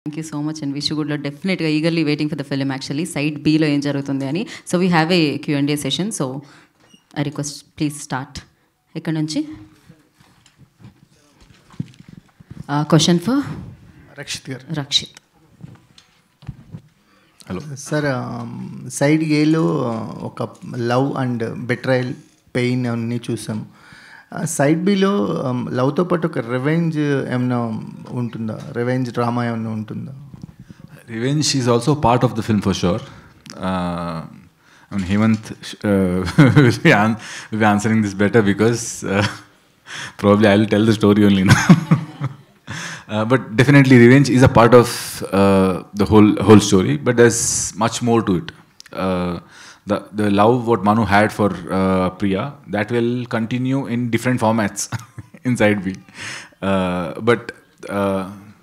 Thank you so much and wish you good luck. Definitely eagerly waiting for the film actually. Side B lo em jarugutundi ani. So we have a Q&A session. So I request please start. Ekkadi nunchi? Question for Rakshit garu. Rakshit. Hello sir side ఏలో ఒక love and బెట్రయల్ pain అన్నీ చూసాం. Side below లవ్తో పాటు ఒక revenge ఏమైనా ఉంటుందా? Revenge drama ఏమైనా ఉంటుందా? Revenge is also part of the film for sure. I mean, Hemant will be answering this better because probably I will tell the story only now. But definitely revenge is a part of the whole story, but there's much more to it. The love what Manu had for Priya, that will continue in different formats inside B. But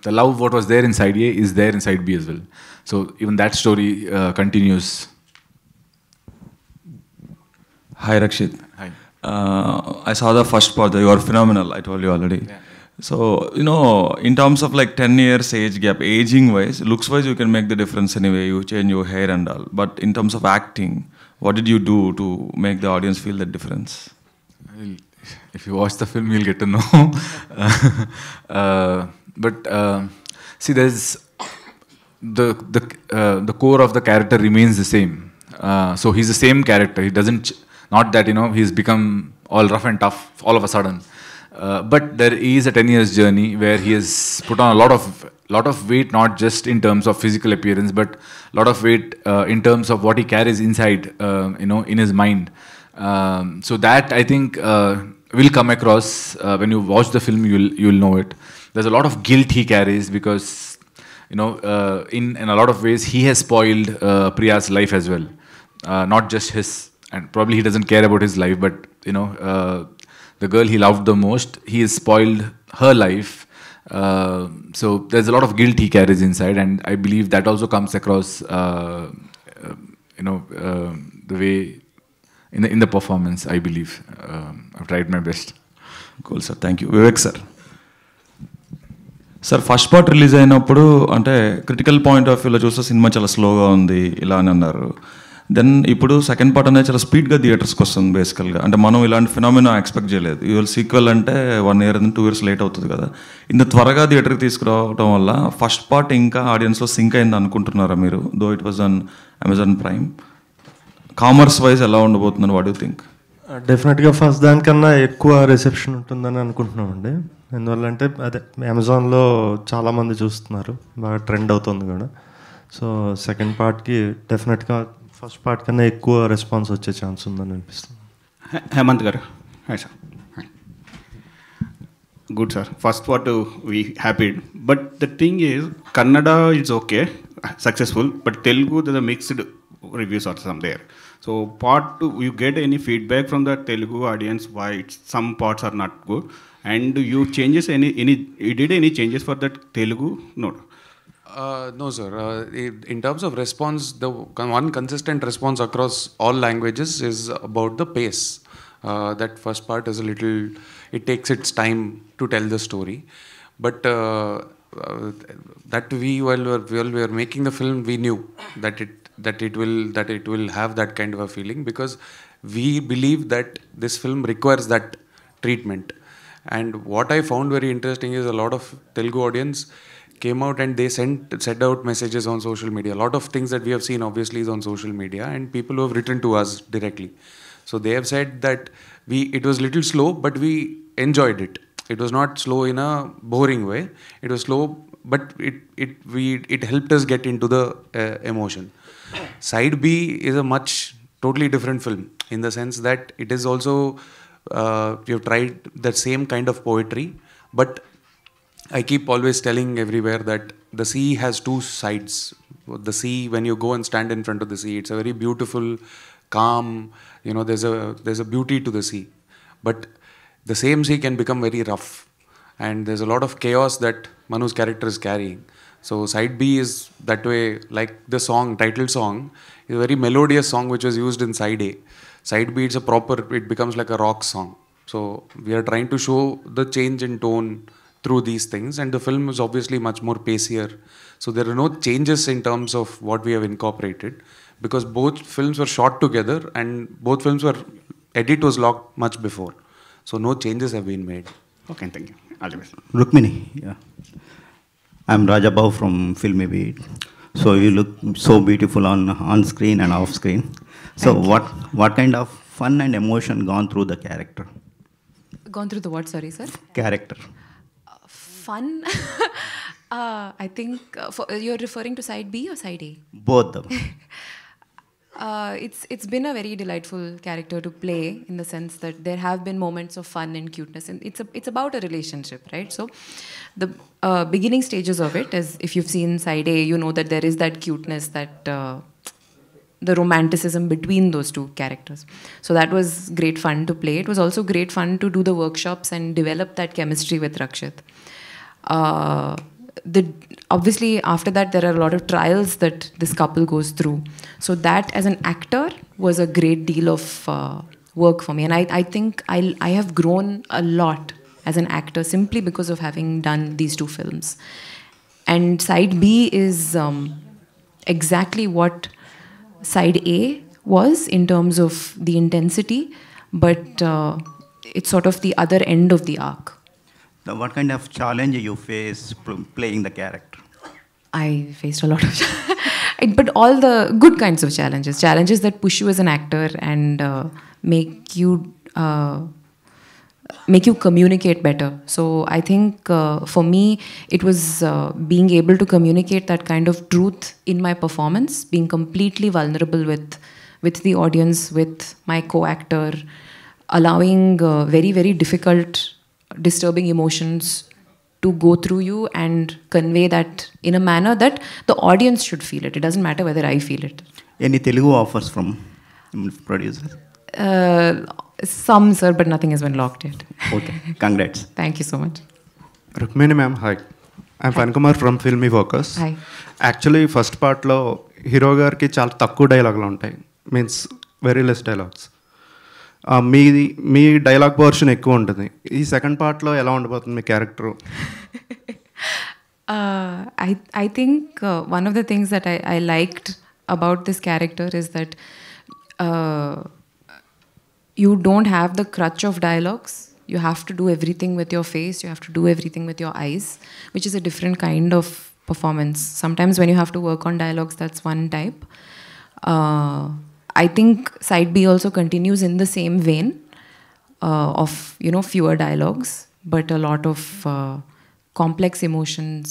the love what was there inside A is there inside B as well. So even that story continues. Hi Rakshit. Hi. I saw the first part. You are phenomenal. I told you already. Yeah. So in terms of like 10 years age gap, aging wise, looks wise, you can make the difference anyway. You change your hair and all. But in terms of acting, what did you do to make the audience feel that difference? If you watch the film, you'll get to know. But see, there's the core of the character remains the same. So he's the same character. He doesn't, not that he's become all rough and tough all of a sudden. But there is a 10 years journey where he has put on a lot of weight, not just in terms of physical appearance, but a lot of weight in terms of what he carries inside, in his mind. So that I think will come across when you watch the film. You'll know it. There's a lot of guilt he carries because in a lot of ways he has spoiled Priya's life as well, not just his, and probably he doesn't care about his life, but the girl he loved the most, he has spoiled her life. So there's a lot of guilt he carries inside, and I believe that also comes across, the way in the performance. I believe I've tried my best. Cool sir, thank you. Vivek sir. Sir first part release అయినప్పుడు అంటే critical point of వ్యూలో చూస్తే cinema చాలా స్లోగా ఉంది ఇలా అని అన్నారు. దెన్ ఇప్పుడు సెకండ్ పార్ట్ అనేది చాలా స్పీడ్గా థియేటర్స్కి వస్తుంది బేసికల్గా. అంటే మనం ఇలాంటి ఫినామినా ఎక్స్పెక్ట్ చేయలేదు. యూఎల్ సీక్వెల్ అంటే 1 year 2 years లేట్ అవుతుంది కదా. ఇంత త్వరగా థియేటర్కి తీసుకురావడం వల్ల ఫస్ట్ పార్ట్ ఇంకా ఆడియన్స్లో సింక్ అయింది అనుకుంటున్నారా మీరు? Though it was on Amazon prime. Commerce wise ఎలా ఉండబోతుందని వాట్ యూ థింక్? డెఫినెట్గా ఫస్ట్ దానికన్నా ఎక్కువ రిసెప్షన్ ఉంటుందని అనుకుంటున్నామండి. ఎందువల్లంటే అదే అమెజాన్లో చాలామంది చూస్తున్నారు, బాగా ట్రెండ్ అవుతుంది కూడా. సో సెకండ్ పార్ట్కి డెఫినెట్గా ఫస్ట్ పార్ట్ కన్నా ఎక్కువ రెస్పాన్స్ వచ్చే ఛాన్స్ ఉందని అనిపిస్తుంది. హేమంత్ గారు, hi sir. Good sir. First part we happy, but the thing is Kannada is okay, successful, but Telugu the mixed reviews are some there. So part 2, you get any feedback from the Telugu audience why some parts are not good, and you did any changes for that Telugu? No. No sir. In terms of response, the one consistent response across all languages is about the pace. That first part is a little, it takes its time to tell the story, but that while we were making the film, we knew that it will have that kind of a feeling, because we believe that this film requires that treatment. And what I found very interesting is a lot of Telugu audience came out and they sent out messages on social media. A lot of things that we have seen obviously is on social media, and people who have written to us directly. So they have said that it was little slow, but we enjoyed it. It was not slow in a boring way. It was slow, but it helped us get into the emotion. Side B is a totally different film, in the sense that it is also, we have tried the same kind of poetry, but I keep always telling everywhere that the sea has two sides. The sea, when you go and stand in front of the sea, it's a very beautiful, calm, there's a beauty to the sea. But the same sea can become very rough, and there's a lot of chaos that Manu's character is carrying. So side B is that way, like the title song is a very melodious song which was used in side A. Side B, it becomes like a rock song. So we are trying to show the change in tone, through these things, and the film is obviously much more pacier. So there are no changes in terms of what we have incorporated, because both films were shot together and both films were edit was locked much before. So no changes have been made. Okay, thank you. All the best. Rukmini, yeah. I'm Rajabhav from Filmy Beat. So you look so beautiful on screen and off screen. So what kind of fun and emotion gone through the character? Gone through the what, sorry, sir? Character. Fun? I think you're referring to side B or side A? Both them. It's been a very delightful character to play, in the sense that there have been moments of fun and cuteness, and it's about a relationship, right? So the beginning stages of it, as if you've seen side A, you know that there is that cuteness, that the romanticism between those two characters. So that was great fun to play. It was also great fun to do the workshops and develop that chemistry with Rakshit. Obviously, after that, there are a lot of trials that this couple goes through. So that, as an actor, was a great deal of work for me. And I think I have grown a lot as an actor simply because of having done these two films. And side B is exactly what side A was in terms of the intensity, but it's sort of the other end of the arc. Now, what kind of challenge you face playing the character? I faced a lot of but all the good kinds of challenges that push you as an actor and make you communicate better. So I think for me, it was being able to communicate that kind of truth in my performance, being completely vulnerable with the audience, with my co-actor, allowing very, very difficult, disturbing emotions to go through you and convey that in a manner that the audience should feel it. It doesn't matter whether I feel it. Any Telugu offers from producers? Some, sir, but nothing has been locked yet. Okay, congrats. Thank you so much. Rukmini ma'am, hi. I'm Fankumar from Filmy Focus. Hi. Actually, first part lo hero garki చాలా తక్కువ డైలాగులు ఉంటాయి, means very less dialogues. మీ dialogue portion ఎక్కువ ఉంటుంది. ఈ second పార్ట్లో ఎలా ఉండబోతుంది మీ character? I think one of the things that I liked about this character is that you don't have the crutch of dialogues. You have to do everything with your face. You have to do everything with your eyes, which is a different kind of performance. Sometimes when you have to work on dialogues, that's one type. I think side B also continues in the same vein of, fewer dialogues, but a lot of complex emotions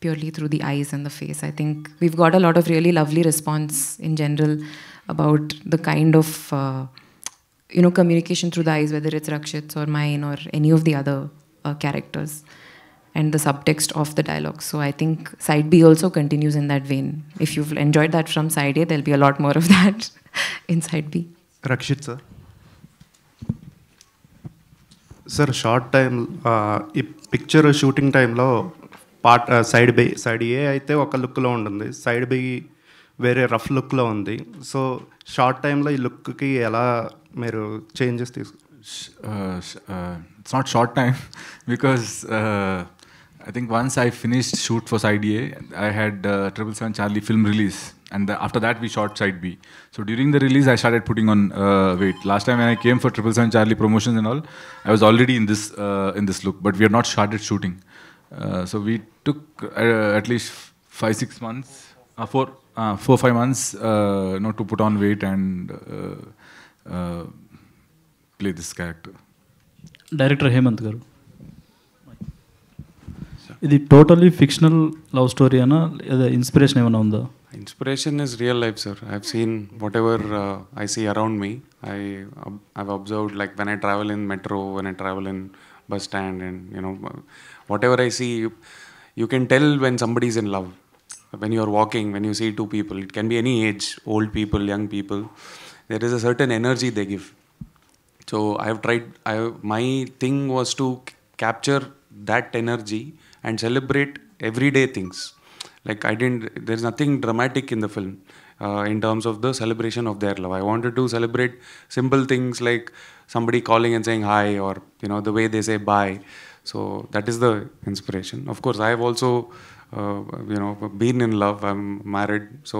purely through the eyes and the face. I think we've got a lot of really lovely response in general about the kind of, communication through the eyes, whether it's Rakshit's or mine or any of the other characters, and the subtext of the dialogue. So I think side B also continues in that vein. If you've enjoyed that from side A, there'll be a lot more of that in side B. Rakshit sir. Sir, short time, ఈ picture shooting టైంలో side ఏ అయితే ఒక లుక్లో ఉంటుంది, side B వేరే rough లుక్లో ఉంది. So short టైంలో ఈ లుక్కి ఎలా మీరు changes It's not short time because I think once I finished shoot for side A, I had 777 Charlie film release, and after that we shot side B. So during the release I started putting on weight. Last time when I came for 777 Charlie promotions and all, I was already in this look, but we had not started shooting. So we took at least 5-6 months, 4-5 months to put on weight and play this character. Director Hemanth గారు, ఇది totally fictional love story అనా లేదా inspiration ఏమైనా ఉందా? Inspiration is real life, sir. I've seen whatever I see around me. I've observed, like when I travel in metro, when I travel in bus stand, and whatever I see, you can tell when somebody's in love. When you're walking, when you see two people, it can be any age, old people, young people, there is a certain energy they give. So I've tried, my thing was to capture that energy and celebrate everyday things. Like there's nothing dramatic in the film in terms of the celebration of their love. I wanted to celebrate simple things like somebody calling and saying hi, or the way they say bye. So that is the inspiration. Of course, I have also been in love. I'm married, so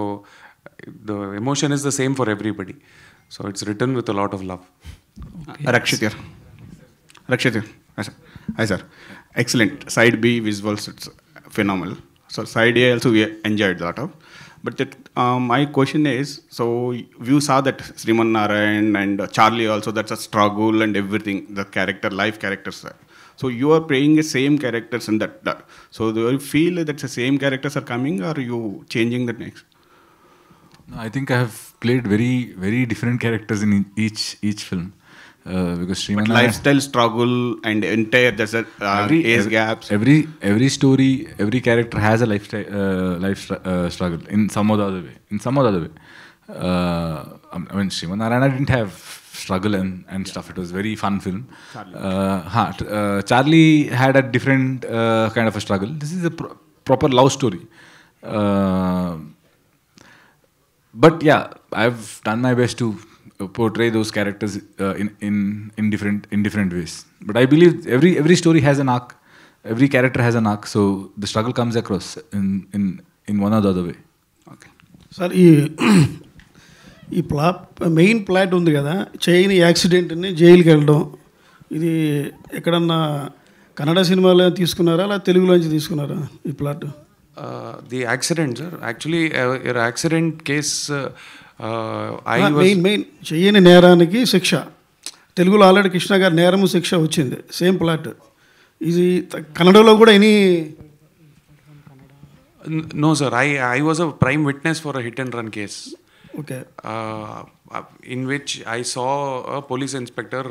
the emotion is the same for everybody. So it's written with a lot of love. Rakshit here. Hi, sir. Hi, sir. Excellent. Side B visuals, it's phenomenal. So side A also we enjoyed a lot of. But my question is, so you saw that Sriman Narayan and Charlie also, that's a struggle and everything, the character, life characters. So you are playing the same characters in that. So do you feel that the same characters are coming, or are you changing the next? No, I think I have played very, very different characters in each film. Because Sriman lifestyle struggle and entire there's age gaps. Every story, every character has a life struggle in some or the other way. I mean, Sriman Narayana didn't have struggle and stuff. It was very fun film. Charlie had a different kind of a struggle. This is a proper love story. But yeah, I've done my best to portray those characters in different ways. But I believe every story has an arc, every character has an arc, so the struggle comes across in one or the other way. Okay. Sir, ఈ main plot ఉంది కదా, chain యాక్సిడెంట్ని జైలుకి వెళ్ళడం, ఇది ఎక్కడన్నా కన్నడ సినిమాలో తీసుకున్నారా అలా తెలుగులోంచి తీసుకున్నారా ఈ plot? The accident, sir. Actually, your accident case. Main చెయ్యని నేరానికి శిక్ష తెలుగులో ఆల్రెడీ కృష్ణ గారి నేరము శిక్ష వచ్చింది, సేమ్ ప్లాట్. ఇది కన్నడలో కూడా any? No, sir. I was a prime witness for a hit and run case. Okay. In which I saw a police inspector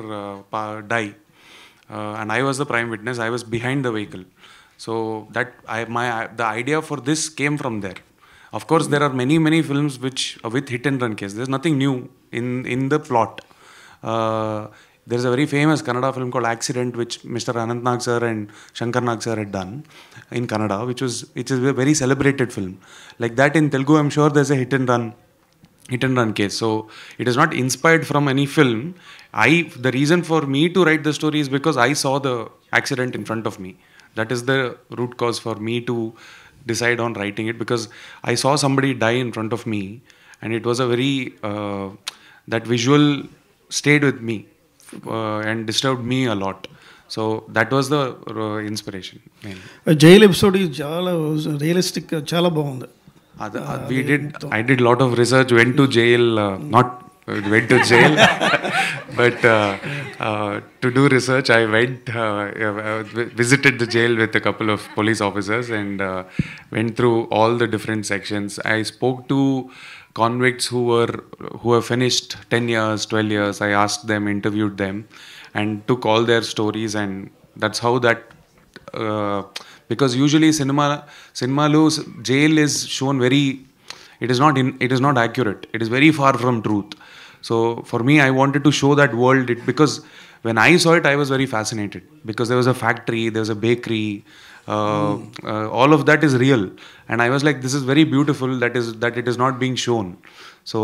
die, and I was the prime witness. I was behind the vehicle, so that the idea for this came from there. Of course, there are many films which with hit and run case. There's nothing new in the plot. There's a very famous Kannada film called Accident, which Mr. Anant Nag sir and Shankar Nag sir had done in Kannada, which is a very celebrated film. Like that in Telugu, I'm sure there's a hit and run case. So it is not inspired from any film. The reason for me to write the story is because I saw the accident in front of me. That is the root cause for me to decide on writing it, because I saw somebody die in front of me, and it was a very that visual stayed with me and disturbed me a lot. So that was the inspiration. Jail episode is చాలా realistic, చాలా బాగుంది. I did a lot of research, went to jail, went to jail, but to do research, I visited the jail with a couple of police officers and went through all the different sections. I spoke to convicts who have finished 10 years, 12 years. I asked them, interviewed them, and took all their stories, and that's how that. Because usually cinemalu jail is shown very. It is not accurate. It is very far from truth. So for me, I wanted to show that world. Because when I saw it, I was very fascinated, because there was a factory, there was a bakery, all of that is real, and I was like, this is very beautiful that it is not being shown. So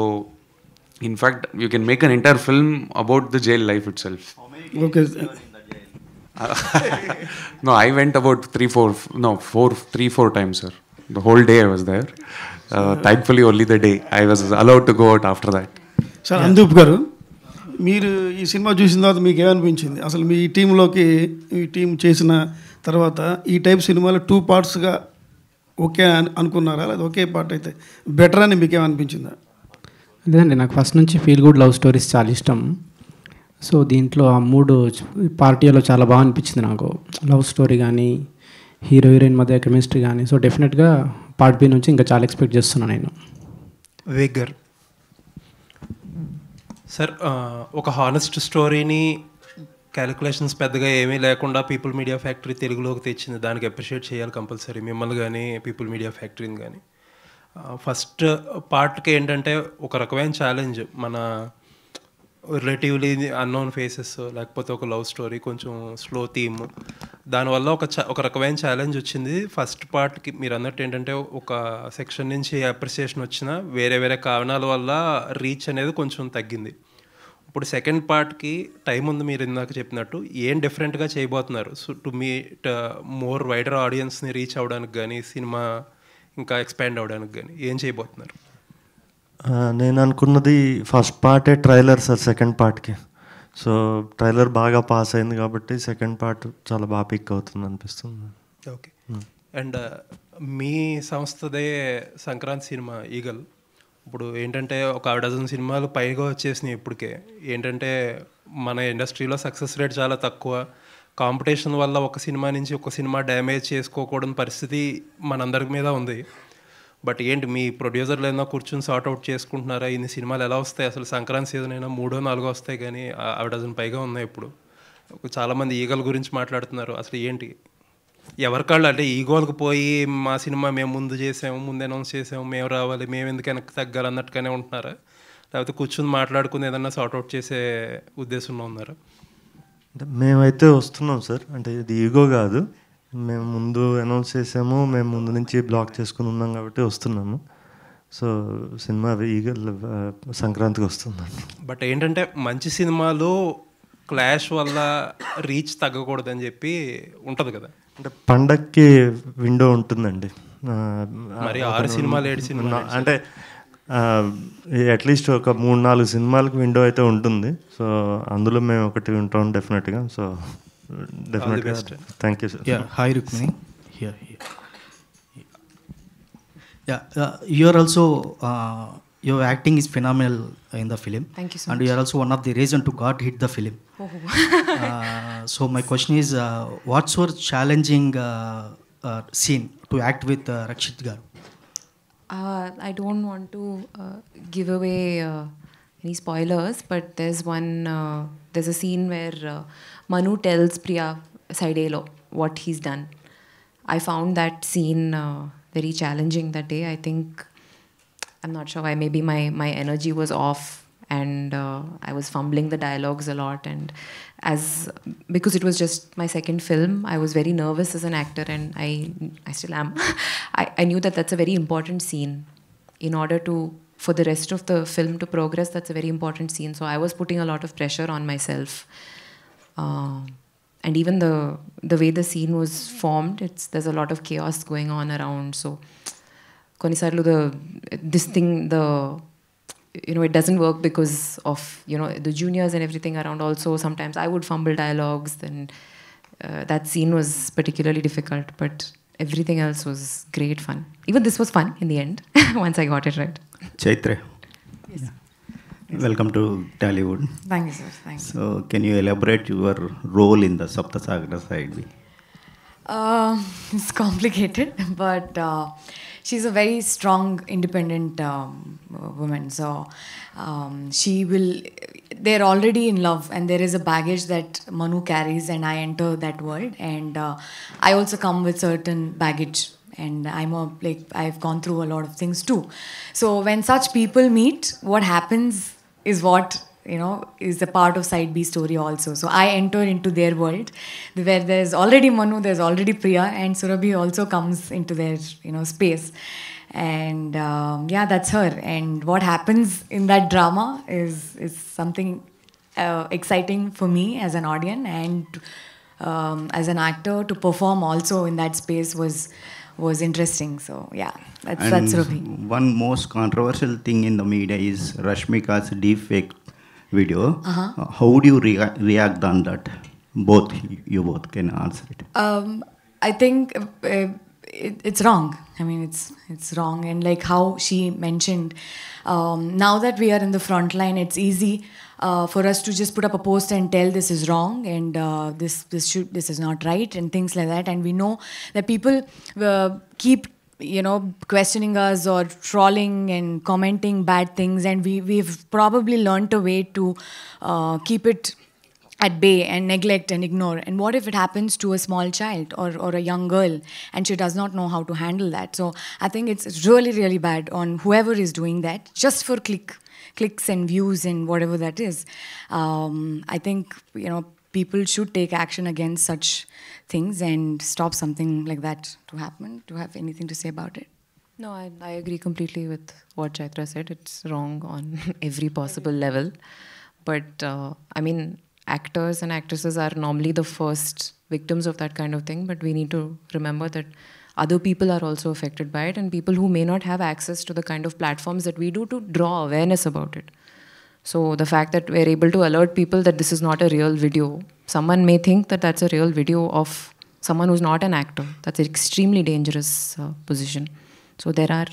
in fact, you can make an entire film about the jail life itself. Okay. No, I went about 3-4 times, sir. The whole day I was there. Thankfully, only the day I was allowed to go out after that. Sir, Anudeep garu, మీరు ఈ cinema చూసిన తర్వాత మీకు ఏమనిపించింది? అసలు మీ టీంలోకి ఈ team చేసిన తర్వాత ఈ టైప్ సినిమాలు 2 పార్ట్స్గా ఓకే అనుకున్నారా, లేదా ఒకే పార్ట్ అయితే బెటర్ అని మీకు ఏమనిపించిందా? లేదండి, నాకు ఫస్ట్ నుంచి ఫీల్ గుడ్ లవ్ స్టోరీస్ చాలా ఇష్టం. సో దీంట్లో ఆ 3 పార్టీలో చాలా బాగా అనిపించింది నాకు. లవ్ స్టోరీ కానీ, హీరో హీరోయిన్ మధ్య కెమిస్ట్రీ కానీ. సో డెఫినెట్గా పార్ట్ బి నుంచి ఇంకా చాలా ఎక్స్పెక్ట్ చేస్తున్నాను నేను. వేగర్ సార్, ఒక హానెస్ట్ స్టోరీని క్యాలిక్యులేషన్స్ పెద్దగా ఏమీ లేకుండా పీపుల్ మీడియా ఫ్యాక్టరీ తెలుగులోకి తెచ్చింది. దానికి అప్రిషియేట్ చేయాలి కంపల్సరీ, మిమ్మల్ని కానీ పీపుల్ మీడియా ఫ్యాక్టరీని కానీ. ఫస్ట్ పార్ట్కి ఏంటంటే ఒక రకమైన ఛాలెంజ్, మన రిలేటివ్లీ అన్నోన్ ఫేసెస్, లేకపోతే ఒక లవ్ స్టోరీ, కొంచెం స్లో థీమ్, దానివల్ల ఒక రకమైన ఛాలెంజ్ వచ్చింది. ఫస్ట్ పార్ట్కి మీరు అన్నట్టు ఏంటంటే ఒక సెక్షన్ నుంచి అప్రిసియేషన్ వచ్చినా వేరే కారణాల వల్ల రీచ్ అనేది కొంచెం తగ్గింది. ఇప్పుడు సెకండ్ పార్ట్కి టైం ఉంది మీరు ఇందాక చెప్పినట్టు, ఏం డిఫరెంట్గా చేయబోతున్నారు? So to meet more wider ఆడియన్స్ని రీచ్ అవ్వడానికి కానీ, సినిమా ఇంకా ఎక్స్పాండ్ అవ్వడానికి కానీ ఏం చేయబోతున్నారు? నేను అనుకున్నది ఫస్ట్ పార్టే ట్రైలర్ సార్ సెకండ్ పార్ట్కి. సో ట్రైలర్ బాగా పాస్ అయింది కాబట్టి సెకండ్ పార్ట్ చాలా బాగా పిక్ అవుతుంది అనిపిస్తుంది. ఓకే. అండ్ మీ సంస్థదే సంక్రాంతి సినిమా ఈగల్. ఇప్పుడు ఏంటంటే ఒక డజన్ సినిమాలు పైగా వచ్చేసినాయి ఇప్పటికే. ఏంటంటే మన ఇండస్ట్రీలో సక్సెస్ రేట్ చాలా తక్కువ. కాంపిటీషన్ వల్ల ఒక సినిమా నుంచి ఒక సినిమా డ్యామేజ్ చేసుకోకూడని పరిస్థితి మనందరి మీద ఉంది. బట్ ఏంటి మీ ప్రొడ్యూసర్లు ఏదైనా కూర్చొని సార్ట్ అవుట్ చేసుకుంటున్నారా? ఇన్ని సినిమాలు ఎలా వస్తాయి అసలు? సంక్రాంతి సీజన్ అయినా 3-4 వస్తాయి, కానీ ఆ డజన్ పైగా ఉన్నాయి ఇప్పుడు. చాలామంది ఈగల గురించి మాట్లాడుతున్నారు. అసలు ఏంటి ఎవరికాళ్ళు అంటే ఈగోలకు పోయి మా సినిమా మేము ముందు చేసాము, ముందు అనౌన్స్ చేసాము, మేము రావాలి, మేము ఎందుకు వెనక్కి తగ్గాలి అన్నట్టుగానే ఉంటున్నారా? లేకపోతే కూర్చొని మాట్లాడుకుని ఏదన్నా సార్ట్ అవుట్ చేసే ఉద్దేశంలో ఉన్నారా? అంటే మేమైతే వస్తున్నాం సార్. అంటే ఇది ఈగో కాదు, మేము ముందు అనౌన్స్ చేసాము, మేము ముందు నుంచి బ్లాక్ చేసుకుని ఉన్నాం కాబట్టి వస్తున్నాము. సో సినిమా ఈగల్ సంక్రాంతికి వస్తుందండి. బట్ ఏంటంటే మంచి సినిమాలు క్లాష్ వల్ల రీచ్ తగ్గకూడదని చెప్పి ఉంటుంది కదా. అంటే పండక్కి విండో ఉంటుందండి. మరి 6 సినిమాలు 7 సినిమాలు అంటే అట్లీస్ట్ ఒక 3-4 సినిమాలకు విండో అయితే ఉంటుంది. సో అందులో మేము ఒకటి ఉంటాం డెఫినెట్గా. సో డెఫినెట్గా thank you sir. Hi Rukmini. You are also your acting is phenomenal in the film. Thank you so and much. you are also one of the reason to God hit the film. So my question is, what's your challenging scene to act with Rakshit garu? I don't want to give away any spoilers, but there's a scene where Manu tells Priya Saidelo what he's done. I found that scene very challenging that day. I think, I'm not sure why, maybe my energy was off and I was fumbling the dialogues a lot, and because it was just my second film, I was very nervous as an actor, and I still am. I knew that that's a very important scene. In order for the rest of the film to progress, that's a very important scene. So I was putting a lot of pressure on myself. And even the way the scene was formed, there's a lot of chaos going on around. So konisarlu this thing, it doesn't work because of the juniors and everything around. Also sometimes I would fumble dialogues, and that scene was particularly difficult, but everything else was great fun. Even this was fun in the end once I got it right. Chaithra. Yes. Welcome to Tollywood. Thank you, sir. Thanks. So can you elaborate your role in the Sapta Sagaralu Dhaati? It's complicated, but she's a very strong, independent woman. So they're already in love, and there is a baggage that Manu carries, and I enter that world. And I also come with certain baggage, and I've gone through a lot of things too. So when such people meet, what happens is what is a part of side B story also. So I enter into their world where there's already Manu, there's already Priya, and Surabhi also comes into their space. And that's her. And what happens in that drama is something exciting for me as an audience, and as an actor to perform also in that space was interesting. So that's Surabhi. One most controversial thing in the media is Rashmika's deepfake video. How do you react on that? You both can answer it. I think it's wrong. I mean, it's wrong. And like how she mentioned, now that we are in the front line, it's easy for us to just put up a post and tell this is wrong, and this is not right, and things like that. And we know that people keep questioning us or trolling and commenting bad things, and we've probably learnt a way to keep it at bay and neglect and ignore. And what if it happens to a small child or a young girl, and she does not know how to handle that? So I think it's really, really bad on whoever is doing that just for clicks and views and whatever that is. I think people should take action against such things and stop something like that to happen. Do you have anything to say about it? No, I agree completely with what Chaithra said. It's wrong on every possible level. But I mean, actors and actresses are normally the first victims of that kind of thing. But we need to remember that other people are also affected by it, and people who may not have access to the kind of platforms that we do to draw awareness about it. So the fact that we're able to alert people that this is not a real video, someone may think that that's a real video of someone who's not an actor. That's an extremely dangerous position. So there are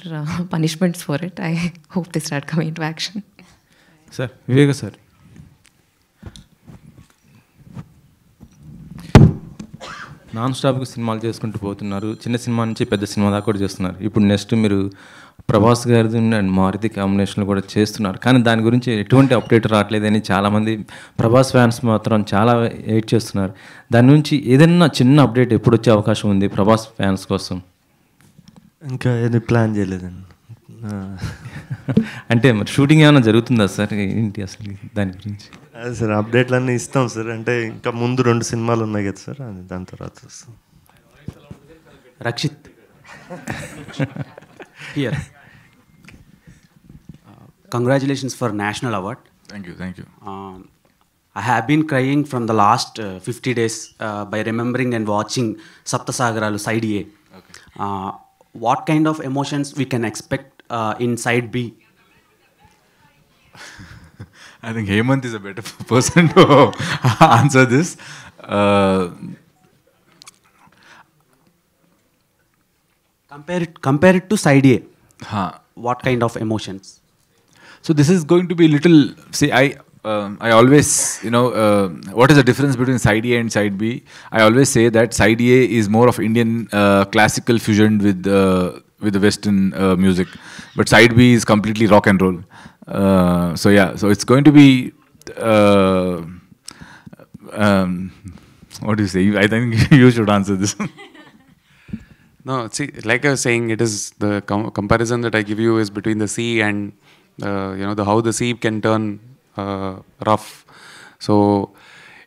punishments for it. I hope they start coming into action. Sir, Viveka sir. Non స్టాప్గా సినిమాలు చేసుకుంటూ పోతున్నారు. చిన్న cinema నుంచి పెద్ద cinema దాకా కూడా చేస్తున్నారు. ఇప్పుడు నెక్స్ట్ మీరు ప్రభాస్ గారిది అండ్ మారుతి కాంబినేషన్లో కూడా చేస్తున్నారు. కానీ దాని గురించి ఎటువంటి అప్డేట్ రావట్లేదని చాలామంది ప్రభాస్ ఫ్యాన్స్ మాత్రం చాలా వెయిట్ చేస్తున్నారు. దాని నుంచి ఏదైనా చిన్న అప్డేట్ ఎప్పుడు వచ్చే అవకాశం ఉంది ప్రభాస్ ఫ్యాన్స్ కోసం? ఇంకా ఏది ప్లాన్ చేయలేదండి. అంటే మరి షూటింగ్ ఏమైనా జరుగుతుందా సార్? ఏంటి అసలు దాని గురించి? అదే సార్, అప్డేట్లన్నీ ఇస్తాం సార్. అంటే ఇంకా ముందు 2 సినిమాలు ఉన్నాయి కదా సార్, అది దాని తర్వాత వస్తాం. Rakshit. Here. Congratulations for National Award. Thank you, thank you. I have been crying from the last 50 days by remembering and watching Sapta Sagaralu Side A. Okay. What kind of emotions we can expect in Side B? I think Hemant is a better person to answer this. Compare it to Side A. Huh. What kind of emotions? So this is going to be little. See, I always, what is the difference between Side A and Side B? I always say that Side A is more of Indian classical fusion with the Western music, but Side B is completely rock and roll. So yeah, so it's going to be. What do you say? I think you should answer this. No, see, like I was saying, it is the comparison that I give you is between the sea and how the sea can turn rough. So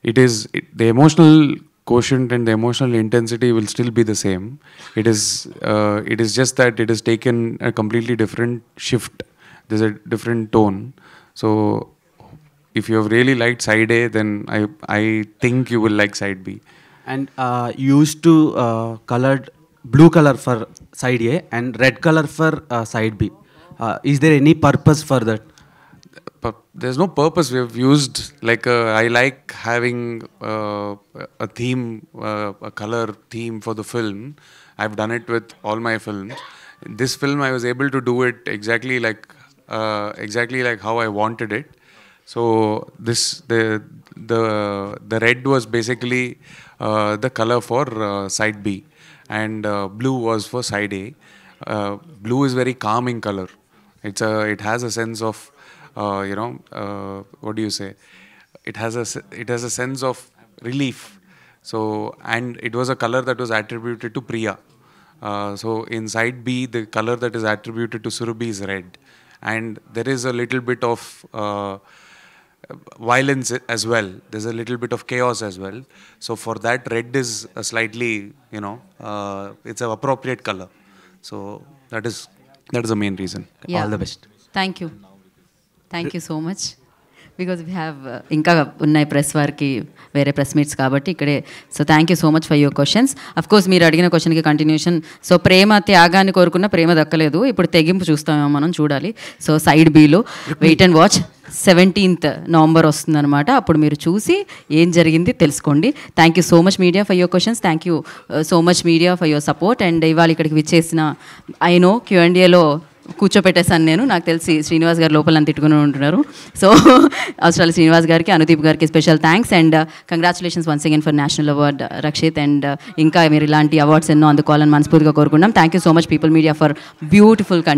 the emotional quotient and the emotional intensity will still be the same. It is just that it has taken a completely different shift. There's a different tone. So if you have really liked Side A, then I think you will like Side B. And you used to colored blue color for Side A and red color for Side B. Is there any purpose for that? There's no purpose. We have used I like having a theme, a color theme for the film. I've done it with all my films. In this film, I was able to do it exactly like how I wanted it. So the red was basically the color for Side B, and blue was for Side A. Blue is very calming color. It has a sense of what do you say? It has a sense of relief. So, and it was a color that was attributed to Priya. So in Side B, the color that is attributed to Surabhi is red, and there is a little bit of violence as well. There's a little bit of chaos as well. So for that, red is a slightly, it's an appropriate color. So that is the main reason. Yeah. All the best. Thank you so much. Because we have ఇంకా ఉన్నాయి press వారికి వేరే press meets కాబట్టి ఇక్కడే. So thank you so much for your questions. Of course మీరు అడిగిన క్వశ్చన్కి continuation. So ప్రేమ త్యాగాన్ని కోరుకున్న ప్రేమ దక్కలేదు, ఇప్పుడు తెగింపు చూస్తామేమో మనం, చూడాలి. సో సైడ్ బీలో wait and watch. 17th November వస్తుందన్నమాట. అప్పుడు మీరు చూసి ఏం జరిగింది తెలుసుకోండి. Thank you so much media for your questions. Thank you so much media for your support. And ఇవాళ ఇక్కడికి విచ్చేసిన ఐ నో Q&Aలో కూర్చోపెట్టేశాను నేను, నాకు తెలిసి శ్రీనివాస్ గారు లోపల నన్ను తిట్టుకుని ఉంటున్నారు. సో అవసరాలు శ్రీనివాస్ గారికి, అనుదీప్ గారికి special thanks. And congratulations once again for national award Rakshit. And ఇంకా మీరు ఇలాంటి అవార్డ్స్ ఎన్నో అందుకోవాలని మనస్ఫూర్తిగా కోరుకున్నాం. Thank you so much people media for beautiful